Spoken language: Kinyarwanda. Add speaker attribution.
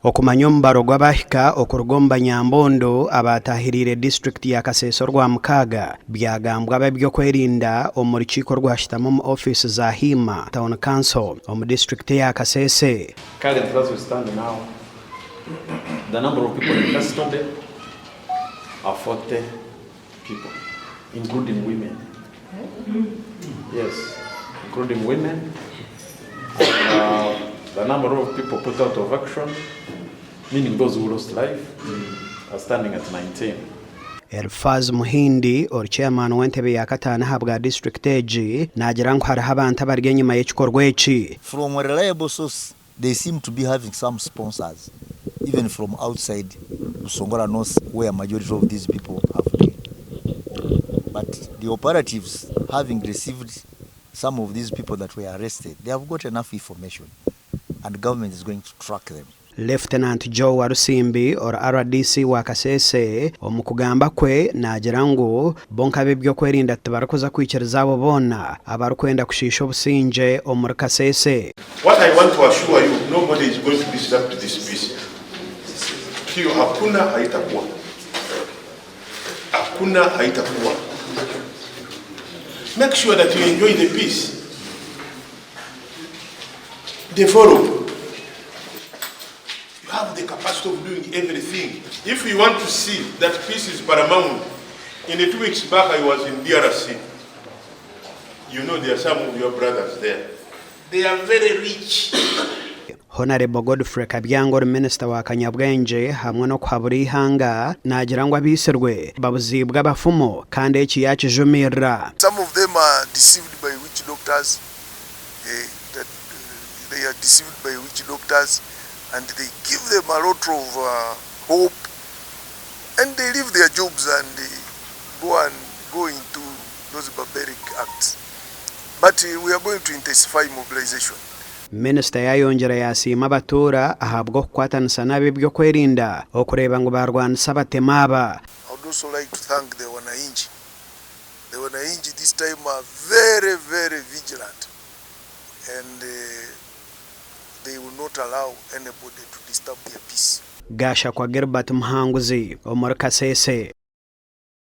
Speaker 1: Okumanya omubbaro gw'abaahika okw'abanyambundu abataahirire district ya Kasese Rwampara byagambwa by'okwerinda omu rukiiko rwashitamu mu office za Hima Town Council omu district ya Kasese.
Speaker 2: Currently, as we stand now, the number of people in custody are 40 people, including women. Yes, including women. The number of people put out of action, meaning those who lost life, are standing at 19.
Speaker 1: Elfaz Muhindi or chairman w'entebe ya katana habwa district egi nagira ngo hariho abantu abari enyuma y'ekikorwa eki.
Speaker 3: From a reliable source, they seem to be having some sponsors, even from outside Songora North, where majority of these people have been. But the operatives, having received some of these people that were arrested, they have got enough information, and the government is going to track them.
Speaker 1: Lieutenant Joe Warusimbi or RDC wa Kasese omukugamba kwe nagira ngo bonka bibyo kwerinda tubarakoza kwikiriza abo bona abarukwenda kushisha obusinje omuri Kasese.
Speaker 4: What I want to assure you, nobody is going to disrupt this peace. Hiyo hakuna haitakuwa. Hakuna haitakuwa. Make sure that you enjoy the peace. Develop. You have the capacity of doing everything. If you want to see that peace is paramount, in the 2 weeks back I was in DRC. You know there are some of your brothers there. They are very rich.
Speaker 1: Honorable Godfrey Kabyango, Minister wa Kanyabwenge hamwe no kwa Ageihangwe nagira ngo Abitsirwe babuzibwa abafumo kandi eki yakijumira.
Speaker 5: Some of them are deceived by witch doctors. They are deceived by witch doctors, and they give them a lot of hope, and they leave their jobs and go into those barbaric acts. But we are going to intensify mobilization.
Speaker 1: Minister yayongera yasiima abatura ahabwo kukwatanisa nabi byo kwerinda okureba ngo barwanisa batemaba.
Speaker 5: I would also like to thank the Wanainji. The Wanainji this time are very, very vigilant, and they will not allow anybody to disturb their peace.
Speaker 1: Gasha kwa Gilbert Muhanguzi omuri Kasese.